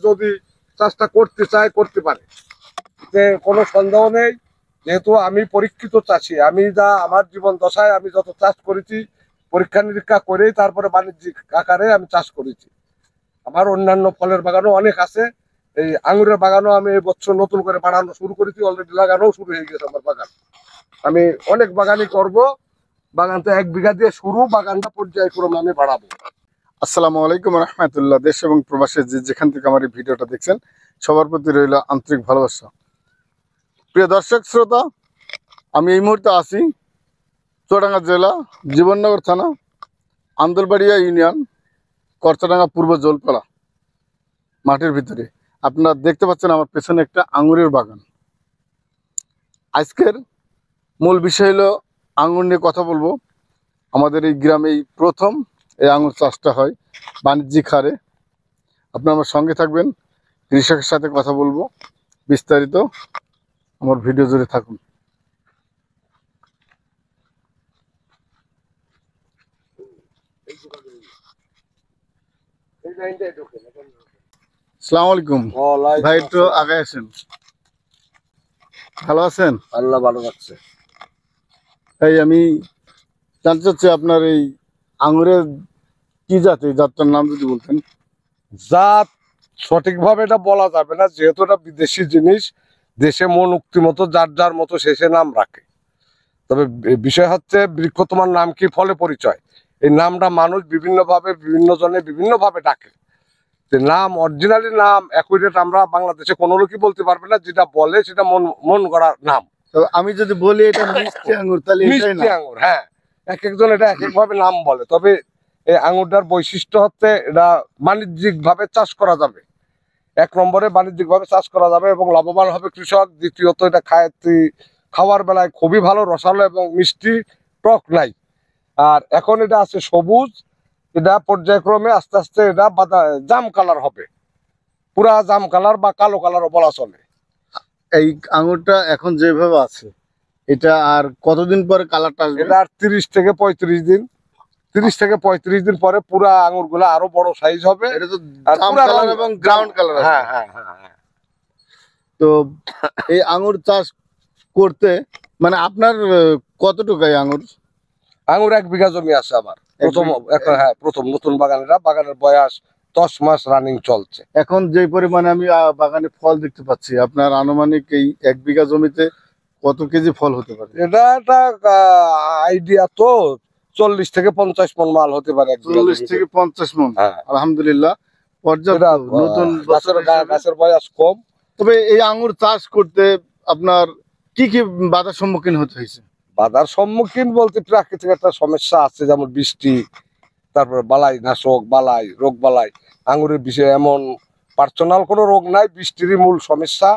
যদি চাষটা করতে চায় করতে পারে, যে কোনো সন্দেহ নেই। যেহেতু আমি পরীক্ষিত চাষি, আমি আমার জীবন দশায় আমি যত চাষ করেছি পরীক্ষা নিরীক্ষা করেই তারপরে বাণিজ্যিক আকারে আমি চাষ করেছি। আমার অন্যান্য ফলের বাগানও অনেক আছে। এই আঙুরের বাগানও আমি এই বছর নতুন করে বানানো শুরু করেছি, অলরেডি লাগানোও শুরু হয়ে গেছে আমার বাগান। আমি অনেক বাগানই করব। বাগানটা 1 বিঘা দিয়ে শুরু, বাগানটা পর্যায়ক্রমে আমি বাড়াবো। আসসালামু আলাইকুম রহমতুল্লাহ। দেশ এবং প্রবাসে যেখান থেকে আমার এই ভিডিওটা দেখছেন সবার প্রতি রইল আন্তরিক ভালোবাসা। প্রিয় দর্শক শ্রোতা, আমি এই মুহূর্তে আছি চুয়াডাঙ্গা জেলা জীবননগর থানা আন্দোলবাড়িয়া ইউনিয়ন করচাডাঙ্গা পূর্ব জলপাড়া মাঠের ভিতরে। আপনারা দেখতে পাচ্ছেন আমার পেছনে একটা আঙুরের বাগান। আজকের মূল বিষয় হলো আঙুর নিয়ে কথা বলবো। আমাদের এই গ্রামে এই প্রথম এই আঙুর চাষটা হয় বাণিজ্যিক হারে। আপনারা আমার সঙ্গে থাকবেন, কৃষকের সাথে কথা বলবো বিস্তারিত। আমার ভিডিও জুড়ে থাকুন। আসসালামু আলাইকুম ভাই, একটু আগে আসেন। ভালো আছেন? আল্লাহ ভালো রাখছে। এই আমি জানতে চাচ্ছি আপনার এই আঙুরের কি জাত, এই জাতটার নাম যদি বলতেন। জাত সঠিকভাবে এটা বলা যাবে না, যেহেতু এটা বিদেশি জিনিস। দেশে মন উক্তি মতো যার যার মতো শেষে নাম রাখে। তবে বিষয় হচ্ছে বৃক্ষ তোমার নাম কি ফলে পরিচয়। এই নামটা মানুষ বিভিন্নভাবে বিভিন্ন জনে বিভিন্নভাবে ডাকে। নাম অরিজিনালি নাম অ্যাকুরেট আমরা বাংলাদেশে কোনো লোকই বলতে পারবে না। যেটা বলে সেটা মন গড়া নাম। তো আমি যদি বলি এটা মিষ্টি আঙুর, তাহলে এটাই মিষ্টি না? আঙুর, হ্যাঁ। এক একজন এটা এক একভাবে নাম বলে। তবে এই আঙুরটার বৈশিষ্ট্য হচ্ছে এটা বাণিজ্যিক ভাবে চাষ করা যাবে। 1 নম্বরে বাণিজ্যিক ভাবে চাষ করা যাবে এবং লাভবান হবে কৃষক। দ্বিতীয়ত এটা খাওয়ার বেলায় খুবই ভালো, রসালো এবং মিষ্টি, টক নাই। আর এখন এটা আছে সবুজ। এটা পর্যায়ক্রমে আস্তে আস্তে এটা জাম কালার হবে, পুরা জাম কালার বা কালো কালারও বলা চলে। এই আঙুরটা এখন যেভাবে আছে এটা আর কতদিন পরে কালারটা আসবে? এটা আর 30 থেকে 35 দিন, 30 থেকে 35 দিন পরে পুরা আঙুর গুলা আরো বড় সাইজ হবে। এটা তো জাম কালার এবং গ্রাউন্ড কালার। হ্যাঁ হ্যাঁ হ্যাঁ। তো এই আঙুর চাষ করতে মানে আপনার কতটুকু এই আঙুর? আঙুর 1 বিঘা জমি আছে আমার। প্রথম নতুন বাগানের বয়স 10 মাস রানিং চলছে। এখন যে পরিমাণে আমি বাগানে ফল দেখতে পাচ্ছি, আপনার আনুমানিক এই 1 বিঘা জমিতে কত কেজি ফল হতে পারে? এটা একটা আইডিয়া তো 40 থেকে 50 মণ মাল হতে পারে। 40 থেকে 50 মণ। আলহামদুলিল্লাহ, পর্যাপ্ত। নতুন গাছের বয়স কম। তবে এই আঙুর চাষ করতে আপনার কি কি বাধার সম্মুখীন হতে হয়েছে? বাধার সম্মুখীন বলতে প্রাকৃতিক একটা সমস্যা আছে, যেমন বৃষ্টি, তারপরে বালাই নাশক, রোগ বালাই। আঙুরের বিষয়ে এমন পার্সোনাল কোনো রোগ নাই, বৃষ্টিরই মূল সমস্যা।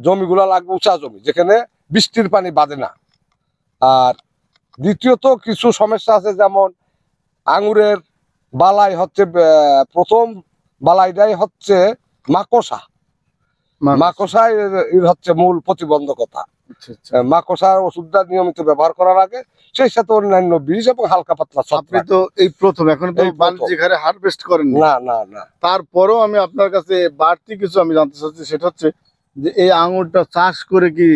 জমিগুলা লাগবে উঁচা জমি, যেখানে বৃষ্টির পানি বাঁধে না। আর দ্বিতীয়ত কিছু সমস্যা আছে, যেমন আঙুরের বালাই হচ্ছে প্রথম বালাইটাই হচ্ছে মাকড়সা। মাকড়সা এর হচ্ছে মূল প্রতিবন্ধকতা। মাকড়সার ওষুধটা নিয়মিত ব্যবহার করার আগে, সেই সাথে অন্যান্য বীজ এবং হালকা পাতলা। আপনি তো এই প্রথম, এখন তো বাণিজ্যিক হারে হারভেস্ট করেন না না না। তারপরেও আমি আপনার কাছে বাড়তি কিছু আমি জানতে চাচ্ছি, সেটা হচ্ছে যে এই আঙুরটা চাষ করে কি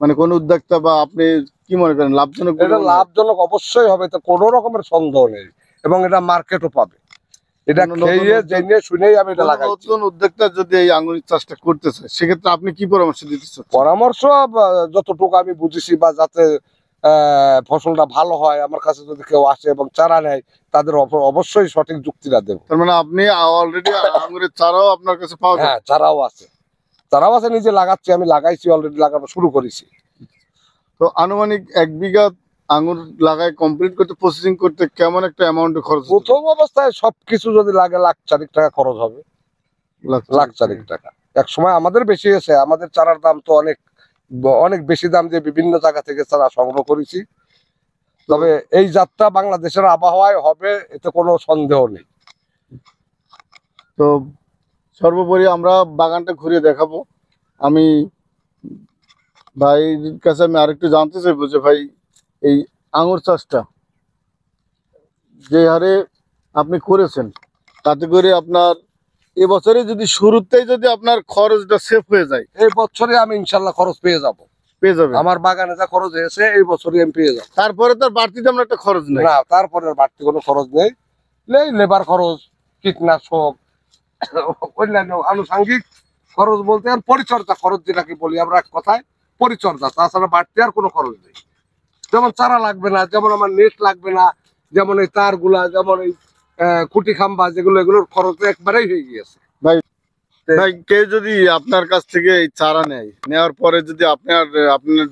মানে কোন উদ্যোক্তা বা আপনি কি মনে করেন লাভজনক? এটা লাভজনক অবশ্যই হবে, তো কোনো রকমের সন্দেহ নেই। এবং এটা মার্কেটও পাবে। এটা খেয়ে জেনে শুনেই আমি এটা লাগাই। নতুন উদ্যোক্তা যদি এই আঙুরের চাষটা করতে চায়, সেক্ষেত্রে আপনি কি পরামর্শ দিতে চাচ্ছেন? পরামর্শ যতটুকু আমি বুঝেছি, বা যাতে ফসলটা ভালো হয়, আমার কাছে যদি কেউ আসে এবং চারা নেয়, তাদের অবশ্যই সঠিক যুক্তিটা দেবো। তার মানে আপনি অলরেডি আঙুরের চারাও আপনার কাছে পাওয়া যায়? হ্যাঁ, চারাও আছে। নিজে লাগাচ্ছি, আমি লাগাইছি, অলরেডি লাগানো শুরু করেছি। তো আনুমানিক 1 বিঘা আঙুর লাগাই কমপ্লিট করতে, প্রসেসিং করতে কেমন একটা অ্যামাউন্ট খরচ? প্রথম অবস্থায় সবকিছু যদি লাগে 1,04,000 টাকা খরচ হবে। 1,04,000 টাকা। এক সময় আমাদের বেশি হয়েছে, আমাদের চারার দাম তো অনেক বেশি দাম দিয়ে বিভিন্ন জায়গা থেকে চারা সংগ্রহ করেছি। তবে এই যাত্রা বাংলাদেশের আবহাওয়ায় হবে, এতে কোনো সন্দেহ নেই। তো সর্বোপরি আমরা বাগানটা ঘুরে দেখাবো। আমি ভাইয়ের কাছে আমি আরেকটু জানতে চাইবো যে ভাই, এই আঙুর চাষটা যে হারে আপনি করেছেন, তাতে করে আপনার এবছরে যদি শুরুতেই যদি আপনার খরচটা সেভ হয়ে যায়, এই বছরে আমি ইনশাল্লাহ খরচ পেয়ে যাব। পেয়ে যাবে। আমার বাগানে যা খরচ হয়েছে এই বছরই আমি পেয়ে যাবো। তারপরে তার বাড়তি তেমন একটা খরচ নেই। না, তারপরে আর বাড়তি কোনো খরচ নেই। লেবার খরচ, কীটনাশক, অন্যান্য আনুষঙ্গিক খরচ বলতে আর পরিচর্যা খরচ যেটাকে বলি আমরা এক কথায়, পরিচর্যা, তাছাড়া বাড়তি আর কোনো খরচ নেই। যেমন চারা লাগবে না, যেমন আমার নেট লাগবে না, যেমন এই তারগুলা, যেমন এই খুঁটি খাম্বা যেগুলো, এগুলোর খরচ একবারেই হয়ে গিয়েছে। ভাই কেউ যদি আপনার কাছ থেকে এই চারা নেওয়ার পরে যদি আপনার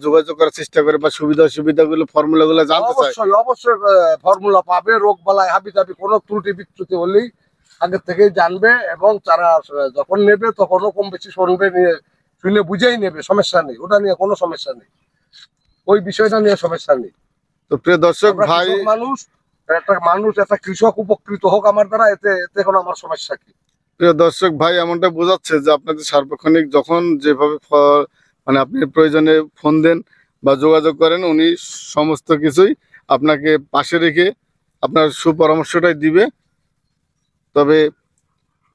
যোগাযোগ করার চেষ্টা করে বা সুবিধা অসুবিধাগুলো ফর্মুলাগুলো জানতে চায়, অবশ্যই অবশ্যই ফর্মুলা পাবে। রোগ বালাই হাবি জাবি কোনো ত্রুটি বিচ্যুতি হলেই আগে থেকেই জানবে, এবং চারা যখন নেবে তখনও কম বেশি শুনবে, নিয়ে শুনে বুঝেই নেবে, সমস্যা নেই, ওটা নিয়ে কোনো সমস্যা নেই, ওই বিষয়টা নিয়ে সমস্যা নেই। তো প্রিয় দর্শক আমরা ভাই, মানুষ একটা কৃষক উপকৃত হোক আমার দ্বারা, এতে কোনো আমার সমস্যা কি? প্রিয় দর্শক ভাই এমনটা বোঝাচ্ছে যে আপনাদের সার্বক্ষণিক যখন যেভাবে মানে আপনি প্রয়োজনে ফোন দেন বা যোগাযোগ করেন, উনি সমস্ত কিছুই আপনাকে পাশে রেখে আপনার সুপরামর্শটাই দিবে। তবে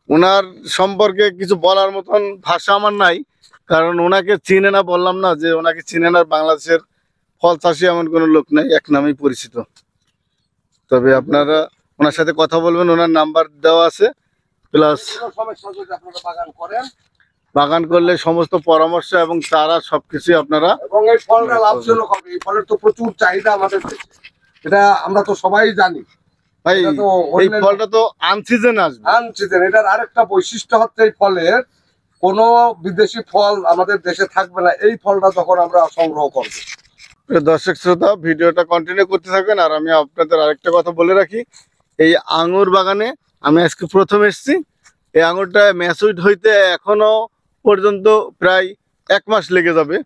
ওনার সম্পর্কে কিছু বলার মতন ভাষা আমার নাই, কারণ ওনাকে চিনে না, বললাম না যে ওনাকে চিনে না বাংলাদেশের ফল চাষি এমন কোনো লোক নাই, এক নামেই পরিচিত। তবে আপনারা ওনার সাথে কথা বলবেন, ওনার নাম্বার দেওয়া আছে, প্লাস কোনো সমস্যা যদি আপনারা বাগান করেন, বাগান করলে সমস্ত পরামর্শ এবং চারা সবকিছুই আপনারা। এবং এই ফলটা লাভজনক হবে, এই ফলের তো প্রচুর চাহিদা আমাদের দেশে, এটা আমরা তো সবাই জানি। ভাই এটা তো এই ফলটা তো আনসিজন আসবে। আনসিজন, এটার আরেকটা বৈশিষ্ট্য হচ্ছে এই ফলের কোনো বিদেশি ফল আমাদের দেশে থাকবে না এই ফলটা যখন আমরা সংগ্রহ করবো। প্রিয় দর্শক শ্রোতা, ভিডিওটা কন্টিনিউ করতে থাকবেন। আর আমি আপনাদের আরেকটা কথা বলে রাখি, এই আঙুর বাগানে আমি আজকে প্রথম এসেছি। এই আঙুরটা ম্যাচুইড হইতে এখনো পর্যন্ত প্রায় 1 মাস লেগে যাবে।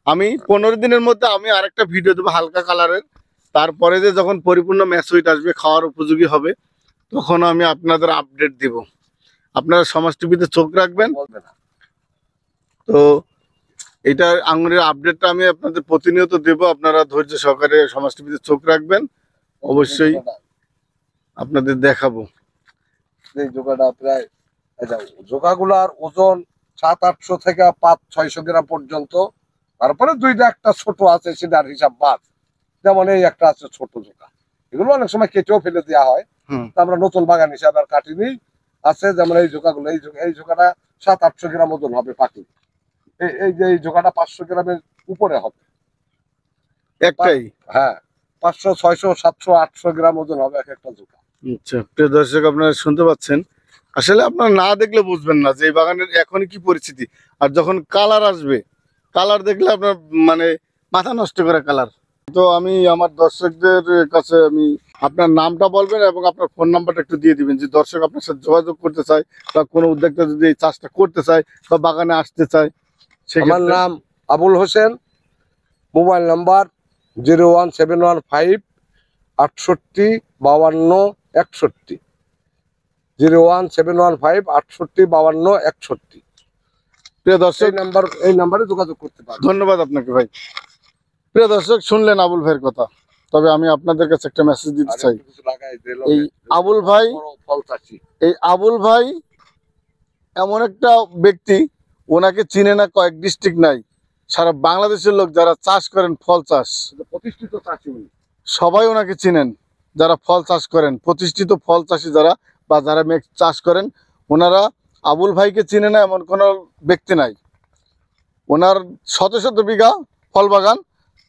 আমি 15 দিনের মধ্যে আমি আরেকটা ভিডিও দেবো হালকা কালারের, তারপরে যে যখন পরিপূর্ণ ম্যাচুইড আসবে, খাওয়ার উপযোগী হবে, তখন আমি আপনাদের আপডেট দিব। আপনারা সমাজ টিভিতে চোখ রাখবেন। বলবে না তো এটা আঙুরের আপডেটটা আমি আপনাদের প্রতিনিয়ত দেব, আপনারা ধৈর্য সহকারে সমাজ টিভিতে চোখ রাখবেন, অবশ্যই আপনাদের দেখাবো। এই জোগাটা প্রায় জোগাগুলার ওজন 700-800 থেকে 500-600 গ্রাম পর্যন্ত, তারপরে দুইটা একটা ছোট আছে সেটার হিসাব বাদ। যেমন এই একটা আছে ছোট জোকা, এগুলো অনেক সময় কেটেও ফেলে দেওয়া হয়, তা আমরা নতুন বাগান হিসাবে আর কাটিনি। আছে যেমন এই জোকাগুলো, এই জোকাটা 700-800 গ্রাম ওজন হবে পাখি। এই যে এই জোকাটা 500 গ্রামের উপরে হবে একটাই। হ্যাঁ, 500, 600, 700, 800 গ্রাম ওজন হবে এক একটা জোকা। আচ্ছা প্রিয় দর্শক, আপনারা শুনতে পাচ্ছেন, আসলে আপনারা না দেখলে বুঝবেন না যে এই বাগানের এখন কি পরিস্থিতি। আর যখন কালার আসবে, কালার দেখলে আপনার মানে মাথা নষ্ট করে কালার। তো আমি আমার দর্শকদের কাছে আমি আপনার নামটা বলবেন এবং আপনার ফোন নাম্বারটা একটু দিয়ে দিবেন, যে দর্শক আপনার সাথে যোগাযোগ করতে চায় বা কোনো উদ্যোক্তা যদি এই চাষটা করতে চায় বা বাগানে আসতে চায়। আমার নাম আবুল হোসেন, মোবাইল নাম্বার 01715 68 52 61, 01715 68 52 61। প্রিয় দর্শক, এই নাম্বারে যোগাযোগ করতে পারেন। ধন্যবাদ আপনাকে ভাই। প্রিয় দর্শক, শুনলেন আবুল ভাইয়ের কথা। তবে আমি আপনাদের কাছে একটা মেসেজ দিতে চাই। এই আবুল ভাই, এই আবুল ভাই এমন একটা ব্যক্তি, ওনাকে চিনে না কয়েক ডিস্ট্রিক্ট নাই, সারা বাংলাদেশের লোক যারা চাষ করেন ফল চাষ, প্রতিষ্ঠিত চাষি উনি, সবাই ওনাকে চিনেন। যারা ফল চাষ করেন, প্রতিষ্ঠিত ফল চাষি যারা বা যারা চাষ করেন, ওনারা আবুল ভাইকে চিনে না এমন কোনো ব্যক্তি নাই। ওনার শত শত বিঘা ফল বাগান,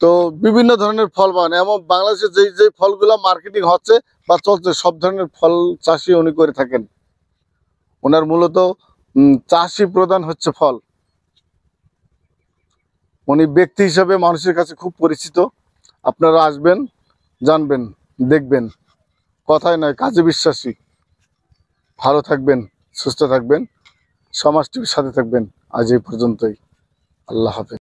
তো বিভিন্ন ধরনের ফল বাগান, এমন বাংলাদেশে যেই ফলগুলো মার্কেটিং হচ্ছে বা চলছে, সব ধরনের ফল চাষই উনি করে থাকেন। ওনার মূলত চাষি প্রধান হচ্ছে ফল। উনি ব্যক্তি হিসাবে মানুষের কাছে খুব পরিচিত। আপনারা আসবেন, জানবেন, দেখবেন, কথায় নয় কাজে বিশ্বাসী। ভালো থাকবেন, সুস্থ থাকবেন, সমাজ টিভির সাথে থাকবেন। আজ এই পর্যন্তই। আল্লাহ হাফেজ।